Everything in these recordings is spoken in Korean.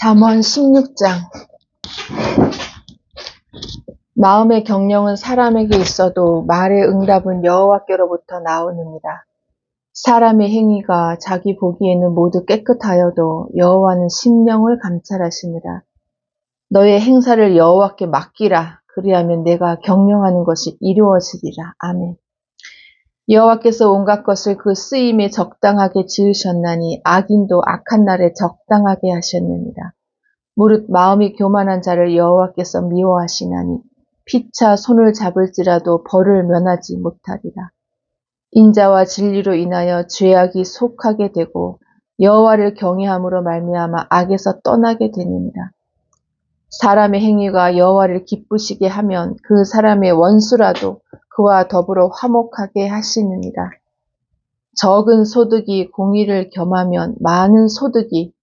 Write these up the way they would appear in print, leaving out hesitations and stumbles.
잠언 16장. 마음의 경영은 사람에게 있어도 말의 응답은 여호와께로부터 나오느니라. 사람의 행위가 자기 보기에는 모두 깨끗하여도 여호와는 심령을 감찰하시니라. 너의 행사를 여호와께 맡기라. 그리하면 내가 경영하는 것이 이루어지리라. 아멘. 여호와께서 온갖 것을 그 쓰임에 적당하게 지으셨나니 악인도 악한 날에 적당하게 하셨느니라. 무릇 마음이 교만한 자를 여호와께서 미워하시나니 피차 손을 잡을지라도 벌을 면하지 못하리라. 인자와 진리로 인하여 죄악이 속하게 되고 여호와를 경외함으로 말미암아 악에서 떠나게 되느니라. 사람의 행위가 여호와를 기쁘시게 하면 그 사람의 원수라도 그와 더불어 화목하게 하시느니라. 적은 소득이 공의를 겸하면 많은 소득이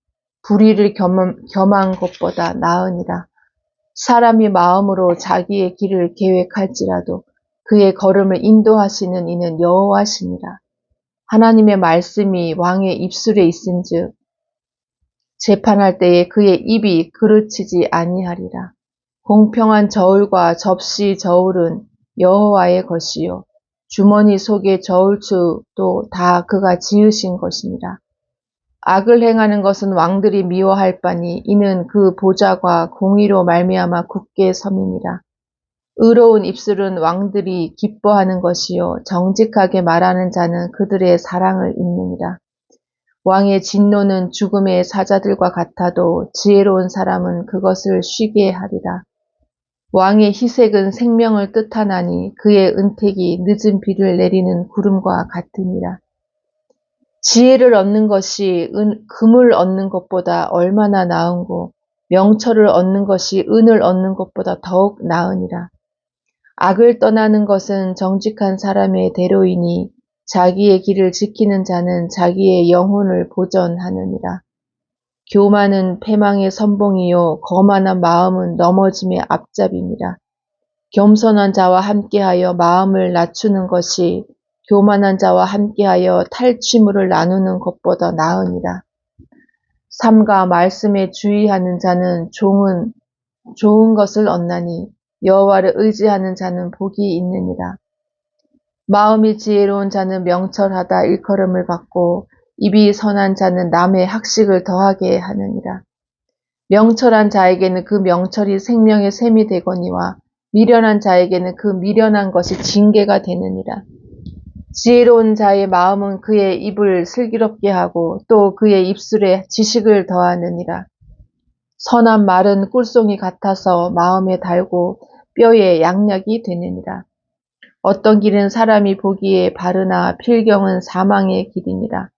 불의를 겸한 것보다 나으니라. 사람이 마음으로 자기의 길을 계획할지라도 그의 걸음을 인도하시는 이는 여호와시니라. 하나님의 말씀이 왕의 입술에 있은즉 재판할 때에 그의 입이 그르치지 아니하리라. 공평한 저울과 접시 저울은 여호와의 것이요 주머니 속의 저울추도 다 그가 지으신 것이니라. 악을 행하는 것은 왕들이 미워할 바니 이는 그 보좌가 공의로 말미암아 굳게 섬이니라. 의로운 입술은 왕들이 기뻐하는 것이요 정직하게 말하는 자는 그들의 사랑을 입느니라. 왕의 진노는 죽음의 사자들과 같아도 지혜로운 사람은 그것을 쉬게 하리라. 왕의 희색은 생명을 뜻하나니 그의 은택이 늦은 비를 내리는 구름과 같으니라. 지혜를 얻는 것이 금을 얻는 것보다 얼마나 나은고 명철을 얻는 것이 은을 얻는 것보다 더욱 나으니라. 악을 떠나는 것은 정직한 사람의 대로이니 자기의 길을 지키는 자는 자기의 영혼을 보전하느니라. 교만은 패망의 선봉이요 거만한 마음은 넘어짐의 앞잡이니라. 겸손한 자와 함께하여 마음을 낮추는 것이 교만한 자와 함께하여 탈취물을 나누는 것보다 나으니라. 삼가 말씀에 주의하는 자는 좋은 것을 얻나니 여호와를 의지하는 자는 복이 있느니라. 마음이 지혜로운 자는 명철하다 일컬음을 받고 입이 선한 자는 남의 학식을 더하게 하느니라. 명철한 자에게는 그 명철이 생명의 샘이 되거니와 미련한 자에게는 그 미련한 것이 징계가 되느니라. 지혜로운 자의 마음은 그의 입을 슬기롭게 하고 또 그의 입술에 지식을 더하느니라. 선한 말은 꿀송이 같아서 마음에 달고 뼈에 양약이 되느니라. 어떤 길은 사람이 보기에 바르나 필경은 사망의 길이니라.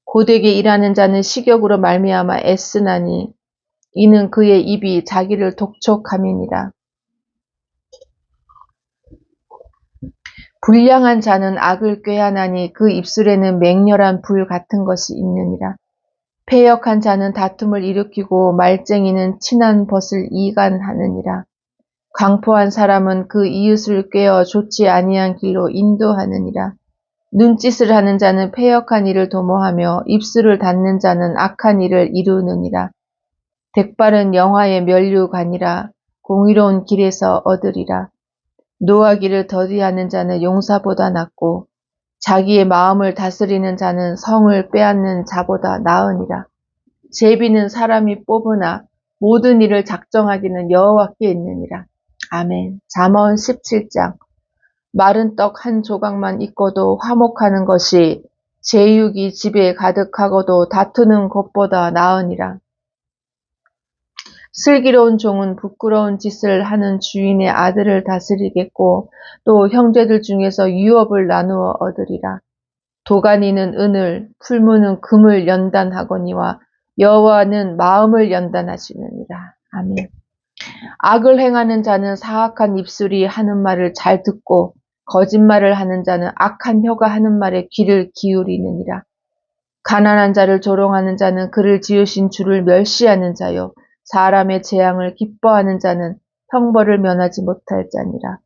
고되게 일하는 자는 식욕으로 말미암아 애쓰나니 이는 그의 입이 자기를 독촉함이니라. 불량한 자는 악을 꾀하나니 그 입술에는 맹렬한 불 같은 것이 있느니라. 패역한 자는 다툼을 일으키고 말쟁이는 친한 벗을 이간하느니라. 강포한 사람은 그 이웃을 꾀어 좋지 아니한 길로 인도하느니라. 눈짓을 하는 자는 패역한 일을 도모하며 입술을 닫는 자는 악한 일을 이루느니라. 백발은 영화의 면류관이라 공의로운 길에서 얻으리라. 노하기를 더디하는 자는 용사보다 낫고 자기의 마음을 다스리는 자는 성을 빼앗는 자보다 나으니라. 제비는 사람이 뽑으나 모든 일을 작정하기는 여호와께 있느니라. 아멘. 잠언 17장. 마른 떡 한 조각만 있고도 화목하는 것이 제육이 집에 가득하고도 다투는 것보다 나으니라. 슬기로운 종은 부끄러운 짓을 하는 주인의 아들을 다스리겠고 또 형제들 중에서 유업을 나누어 얻으리라. 도가니는 은을, 풀무는 금을 연단하거니와 여호와는 마음을 연단하시느니라. 아멘. 악을 행하는 자는 사악한 입술이 하는 말을 잘 듣고 거짓말을 하는 자는 악한 혀가 하는 말에 귀를 기울이느니라. 가난한 자를 조롱하는 자는 그를 지으신 주를 멸시하는 자요 사람의 재앙을 기뻐하는 자는 형벌을 면하지 못할 자니라.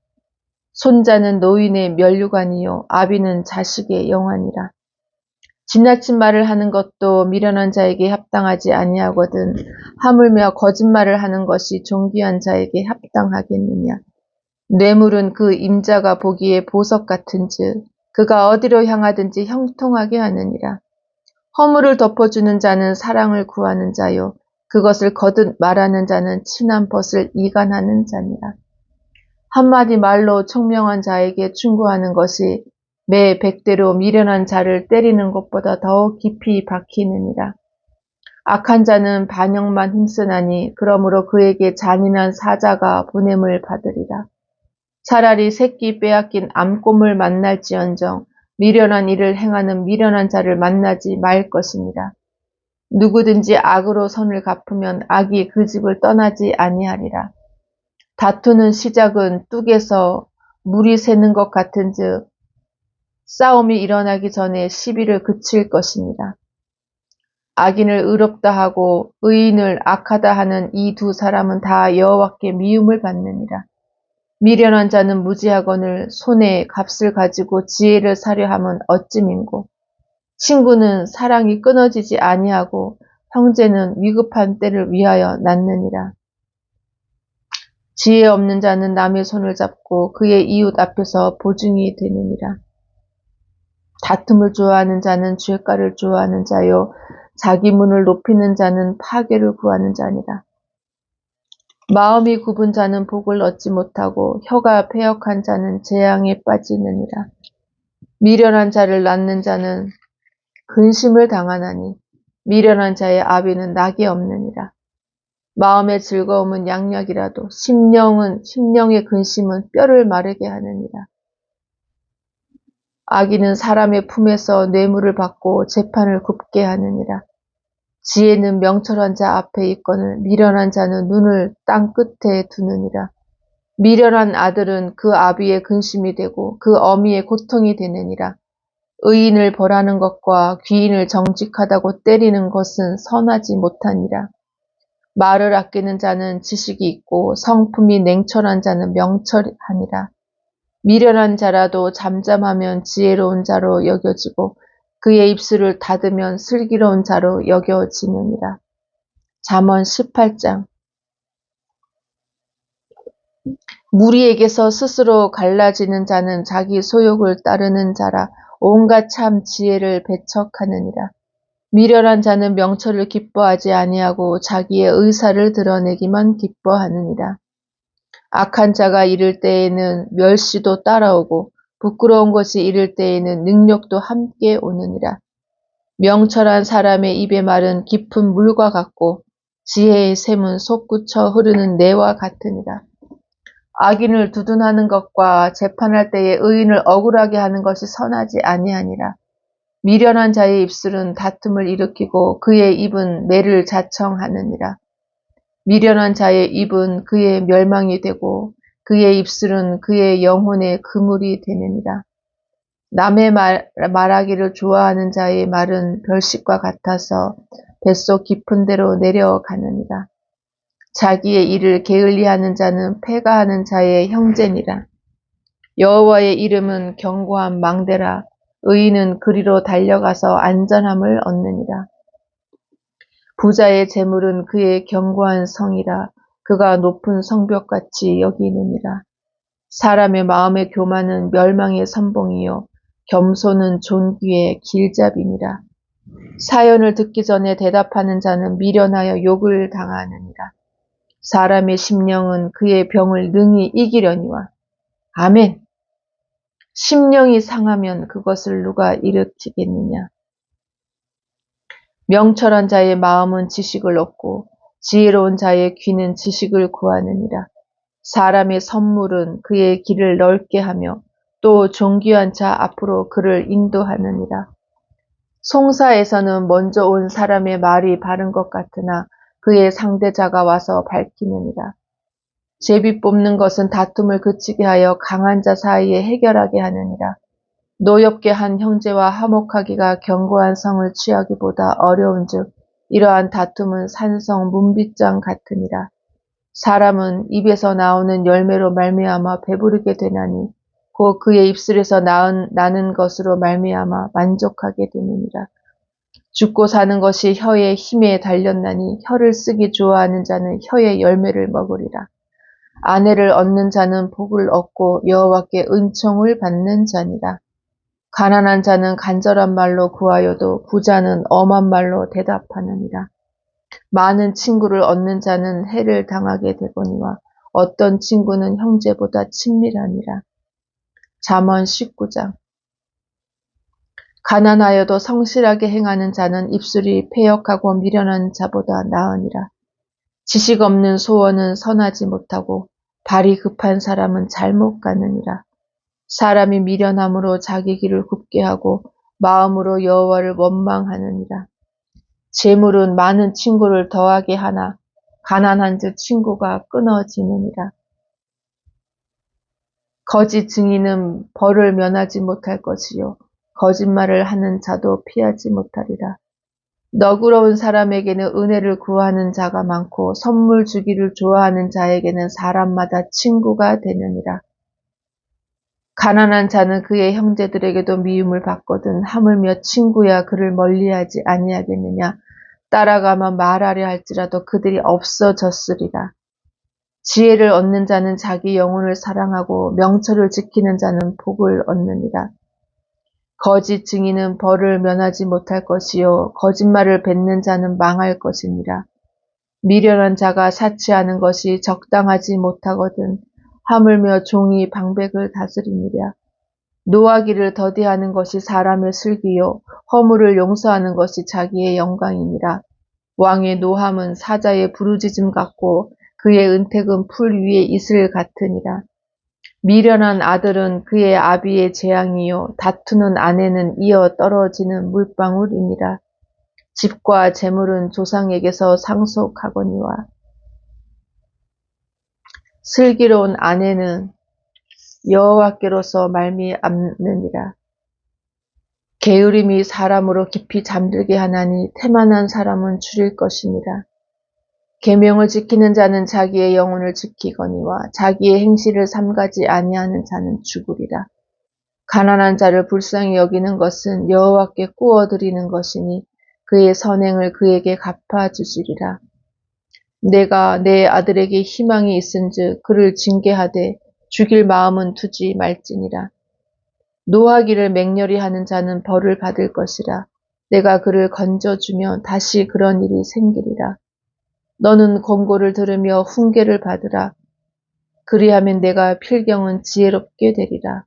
손자는 노인의 면류관이요 아비는 자식의 영환이라. 지나친 말을 하는 것도 미련한 자에게 합당하지 아니하거든 하물며 거짓말을 하는 것이 존귀한 자에게 합당하겠느냐. 뇌물은 그 임자가 보기에 보석 같은즉 그가 어디로 향하든지 형통하게 하느니라. 허물을 덮어주는 자는 사랑을 구하는 자요 그것을 거듭 말하는 자는 친한 벗을 이간하는 자니라. 한마디 말로 총명한 자에게 충고하는 것이 매 100대로 미련한 자를 때리는 것보다 더욱 깊이 박히느니라. 악한 자는 반역만 힘쓰나니 그러므로 그에게 잔인한 사자가 보냄을 받으리라. 차라리 새끼 빼앗긴 암곰을 만날지언정 미련한 일을 행하는 미련한 자를 만나지 말 것이니라. 누구든지 악으로 선을 갚으면 악이 그 집을 떠나지 아니하리라. 다투는 시작은 뚝에서 물이 새는 것 같은즉 싸움이 일어나기 전에 시비를 그칠 것입니다. 악인을 의롭다 하고 의인을 악하다 하는 이 두 사람은 다 여호와께 미움을 받느니라. 미련한 자는 무지하거늘 손에 값을 가지고 지혜를 사려 함은 어찌민고. 친구는 사랑이 끊어지지 아니하고 형제는 위급한 때를 위하여 낳느니라. 지혜 없는 자는 남의 손을 잡고 그의 이웃 앞에서 보증이 되느니라. 다툼을 좋아하는 자는 죄가를 좋아하는 자요 자기 문을 높이는 자는 파괴를 구하는 자니라. 마음이 굽은 자는 복을 얻지 못하고 혀가 패역한 자는 재앙에 빠지느니라. 미련한 자를 낳는 자는 근심을 당하나니 미련한 자의 아비는 낙이 없느니라. 마음의 즐거움은 양약이라도 심령의 근심은 뼈를 마르게 하느니라. 악인은 사람의 품에서 뇌물을 받고 재판을 굽게 하느니라. 지혜는 명철한 자 앞에 있거늘 미련한 자는 눈을 땅 끝에 두느니라. 미련한 아들은 그 아비의 근심이 되고 그 어미의 고통이 되느니라. 의인을 벌하는 것과 귀인을 정직하다고 때리는 것은 선하지 못하니라. 말을 아끼는 자는 지식이 있고 성품이 냉철한 자는 명철하니라. 미련한 자라도 잠잠하면 지혜로운 자로 여겨지고 그의 입술을 닫으면 슬기로운 자로 여겨지느니라. 잠언 18장. 무리에게서 스스로 갈라지는 자는 자기 소욕을 따르는 자라 온갖 참 지혜를 배척하느니라. 미련한 자는 명철을 기뻐하지 아니하고 자기의 의사를 드러내기만 기뻐하느니라. 악한 자가 이를 때에는 멸시도 따라오고 부끄러운 것이 이를 때에는 능력도 함께 오느니라. 명철한 사람의 입의 말은 깊은 물과 같고 지혜의 샘은 솟구쳐 흐르는 내와 같으니라. 악인을 두둔하는 것과 재판할 때에 의인을 억울하게 하는 것이 선하지 아니하니라. 미련한 자의 입술은 다툼을 일으키고 그의 입은 매를 자청하느니라. 미련한 자의 입은 그의 멸망이 되고 그의 입술은 그의 영혼의 그물이 되느니라. 남의 말하기를 좋아하는 자의 말은 별식과 같아서 뱃속 깊은 데로 내려가느니라. 자기의 일을 게을리하는 자는 패가하는 자의 형제니라. 여호와의 이름은 견고한 망대라. 의인은 그리로 달려가서 안전함을 얻느니라. 부자의 재물은 그의 견고한 성이라. 그가 높은 성벽같이 여기느니라. 사람의 마음의 교만은 멸망의 선봉이요 겸손은 존귀의 길잡이니라. 사연을 듣기 전에 대답하는 자는 미련하여 욕을 당하느니라. 사람의 심령은 그의 병을 능히 이기려니와. 아멘. 심령이 상하면 그것을 누가 일으키겠느냐. 명철한 자의 마음은 지식을 얻고 지혜로운 자의 귀는 지식을 구하느니라. 사람의 선물은 그의 길을 넓게 하며 또 존귀한 자 앞으로 그를 인도하느니라. 송사에서는 먼저 온 사람의 말이 바른 것 같으나 그의 상대자가 와서 밝히느니라. 제비 뽑는 것은 다툼을 그치게 하여 강한 자 사이에 해결하게 하느니라. 노엽게 한 형제와 화목하기가 견고한 성을 취하기보다 어려운즉 이러한 다툼은 산성 문빗장 같으니라. 사람은 입에서 나오는 열매로 말미암아 배부르게 되나니 곧 그의 입술에서 나는 것으로 말미암아 만족하게 되느니라. 죽고 사는 것이 혀의 힘에 달렸나니 혀를 쓰기 좋아하는 자는 혀의 열매를 먹으리라. 아내를 얻는 자는 복을 얻고 여호와께 은총을 받는 자니라. 가난한 자는 간절한 말로 구하여도 부자는 엄한 말로 대답하느니라. 많은 친구를 얻는 자는 해를 당하게 되거니와 어떤 친구는 형제보다 친밀하니라. 잠언 19장. 가난하여도 성실하게 행하는 자는 입술이 패역하고 미련한 자보다 나으니라. 지식 없는 소원은 선하지 못하고 발이 급한 사람은 잘못 가느니라. 사람이 미련함으로 자기 길을 굽게 하고 마음으로 여호와를 원망하느니라. 재물은 많은 친구를 더하게 하나 가난한 즉 친구가 끊어지느니라. 거짓 증인은 벌을 면하지 못할 것이요 거짓말을 하는 자도 피하지 못하리라. 너그러운 사람에게는 은혜를 구하는 자가 많고 선물 주기를 좋아하는 자에게는 사람마다 친구가 되느니라. 가난한 자는 그의 형제들에게도 미움을 받거든 하물며 친구야 그를 멀리하지 아니하겠느냐. 따라가면 말하려 할지라도 그들이 없어졌으리라. 지혜를 얻는 자는 자기 영혼을 사랑하고 명철을 지키는 자는 복을 얻느니라. 거짓 증인은 벌을 면하지 못할 것이요 거짓말을 뱉는 자는 망할 것이니라. 미련한 자가 사치하는 것이 적당하지 못하거든 하물며 종이 방백을 다스리니라. 노하기를 더디하는 것이 사람의 슬기요 허물을 용서하는 것이 자기의 영광이니라. 왕의 노함은 사자의 부르짖음 같고 그의 은택은 풀 위에 이슬 같으니라. 미련한 아들은 그의 아비의 재앙이요 다투는 아내는 이어 떨어지는 물방울이니라. 집과 재물은 조상에게서 상속하거니와 슬기로운 아내는 여호와께로서 말미암느니라. 게으름이 사람으로 깊이 잠들게 하나니 태만한 사람은 줄일 것이니라. 계명을 지키는 자는 자기의 영혼을 지키거니와 자기의 행실을 삼가지 아니하는 자는 죽으리라. 가난한 자를 불쌍히 여기는 것은 여호와께 꾸어드리는 것이니 그의 선행을 그에게 갚아주시리라. 내가 내 아들에게 희망이 있은즉 그를 징계하되 죽일 마음은 두지 말지니라. 노하기를 맹렬히 하는 자는 벌을 받을 것이라. 내가 그를 건져주면 다시 그런 일이 생기리라. 너는 권고를 들으며 훈계를 받으라. 그리하면 내가 필경은 지혜롭게 되리라.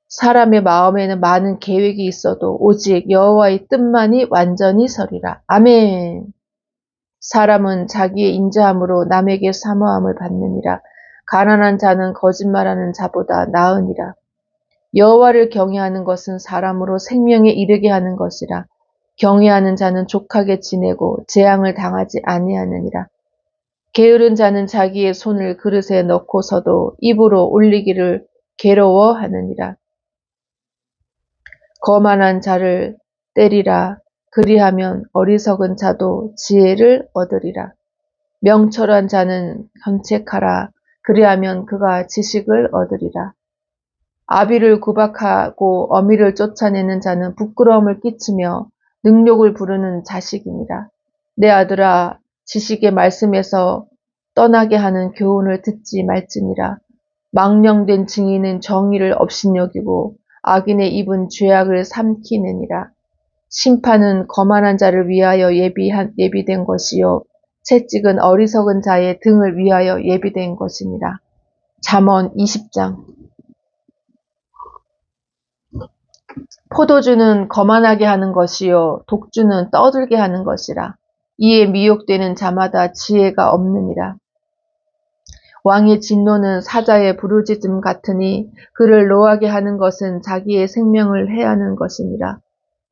사람의 마음에는 많은 계획이 있어도 오직 여호와의 뜻만이 완전히 서리라. 아멘. 사람은 자기의 인자함으로 남에게 사모함을 받느니라. 가난한 자는 거짓말하는 자보다 나으니라. 여호와를 경외하는 것은 사람으로 생명에 이르게 하는 것이라. 경외하는 자는 족하게 지내고 재앙을 당하지 아니하느니라. 게으른 자는 자기의 손을 그릇에 넣고서도 입으로 올리기를 괴로워하느니라. 거만한 자를 때리라. 그리하면 어리석은 자도 지혜를 얻으리라. 명철한 자는 견책하라. 그리하면 그가 지식을 얻으리라. 아비를 구박하고 어미를 쫓아내는 자는 부끄러움을 끼치며 능욕을 부르는 자식이니라. 내 아들아, 지식의 말씀에서 떠나게 하는 교훈을 듣지 말지니라. 망령된 증인은 정의를 업신여기고 악인의 입은 죄악을 삼키느니라. 심판은 거만한 자를 위하여 예비된 것이요 채찍은 어리석은 자의 등을 위하여 예비된 것이니라. 잠언 20장. 포도주는 거만하게 하는 것이요 독주는 떠들게 하는 것이라. 이에 미혹되는 자마다 지혜가 없느니라. 왕의 진노는 사자의 부르짖음 같으니 그를 노하게 하는 것은 자기의 생명을 해하는 것이니라.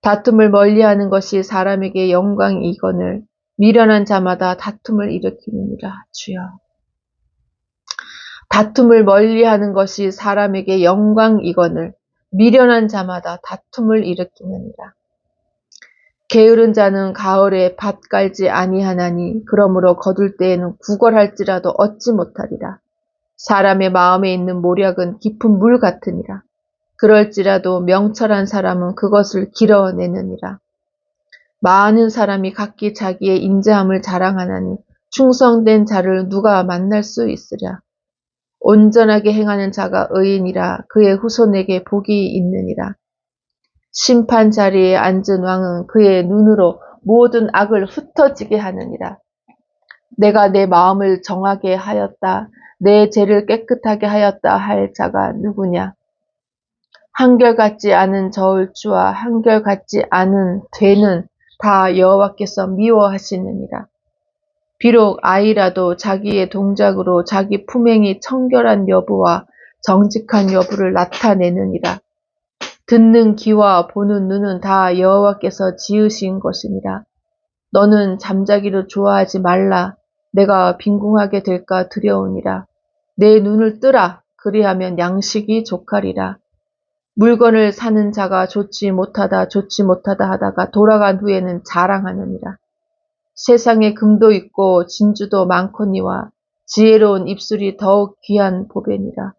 다툼을 멀리하는 것이 사람에게 영광이거늘 미련한 자마다 다툼을 일으키느니라. 주여. 다툼을 멀리하는 것이 사람에게 영광이거늘 미련한 자마다 다툼을 일으키느니라. 게으른 자는 가을에 밭 갈지 아니하나니 그러므로 거둘 때에는 구걸할지라도 얻지 못하리라. 사람의 마음에 있는 모략은 깊은 물 같으니라. 그럴지라도 명철한 사람은 그것을 길어내느니라. 많은 사람이 각기 자기의 인자함을 자랑하나니 충성된 자를 누가 만날 수 있으랴. 온전하게 행하는 자가 의인이라. 그의 후손에게 복이 있느니라. 심판 자리에 앉은 왕은 그의 눈으로 모든 악을 흩어지게 하느니라. 내가 내 마음을 정하게 하였다. 내 죄를 깨끗하게 하였다 할 자가 누구냐? 한결같지 않은 저울추와 한결같지 않은 되는 다 여호와께서 미워하시느니라. 비록 아이라도 자기의 동작으로 자기 품행이 청결한 여부와 정직한 여부를 나타내느니라. 듣는 귀와 보는 눈은 다 여호와께서 지으신 것이니라. 너는 잠자기를 좋아하지 말라. 내가 빈궁하게 될까 두려우니라. 내 눈을 뜨라. 그리하면 양식이 족하리라. 물건을 사는 자가 좋지 못하다 하다가 돌아간 후에는 자랑하느니라. 세상에 금도 있고 진주도 많거니와 지혜로운 입술이 더욱 귀한 보배니라.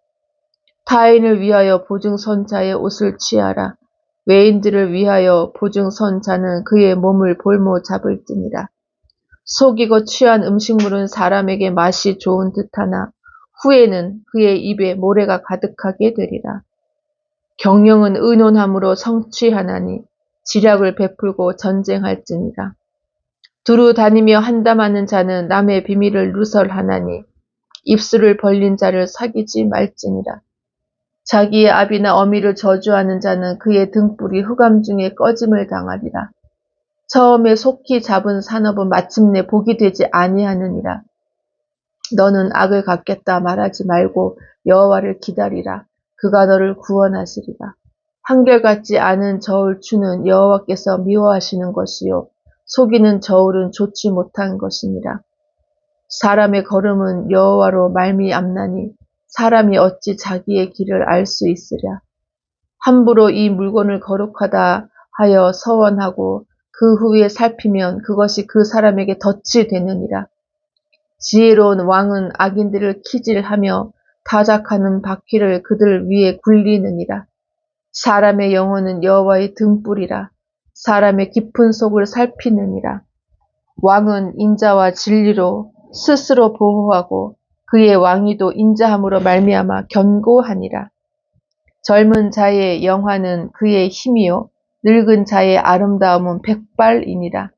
타인을 위하여 보증선 자의 옷을 취하라. 외인들을 위하여 보증선 자는 그의 몸을 볼모 잡을지니라. 속이고 취한 음식물은 사람에게 맛이 좋은 듯하나 후에는 그의 입에 모래가 가득하게 되리라. 경영은 의논함으로 성취하나니 지략을 베풀고 전쟁할지니라. 두루 다니며 한담하는 자는 남의 비밀을 누설하나니 입술을 벌린 자를 사귀지 말지니라. 자기의 아비나 어미를 저주하는 자는 그의 등불이 흑암 중에 꺼짐을 당하리라. 처음에 속히 잡은 산업은 마침내 복이 되지 아니하느니라. 너는 악을 갚겠다 말하지 말고 여호와를 기다리라. 그가 너를 구원하시리라. 한결같지 않은 저울추는 여호와께서 미워하시는 것이요 속이는 저울은 좋지 못한 것이니라. 사람의 걸음은 여호와로 말미암나니 사람이 어찌 자기의 길을 알 수 있으랴. 함부로 이 물건을 거룩하다 하여 서원하고 그 후에 살피면 그것이 그 사람에게 덫이 되느니라. 지혜로운 왕은 악인들을 키질하며 타작하는 바퀴를 그들 위에 굴리느니라. 사람의 영혼은 여호와의 등불이라. 사람의 깊은 속을 살피느니라. 왕은 인자와 진리로 스스로 보호하고 그의 왕위도 인자함으로 말미암아 견고하니라. 젊은 자의 영화는 그의 힘이요 늙은 자의 아름다움은 백발이니라.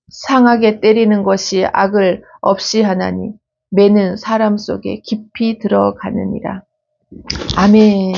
상하게 때리는 것이 악을 없이 하나니 매는 사람 속에 깊이 들어가느니라. 아멘.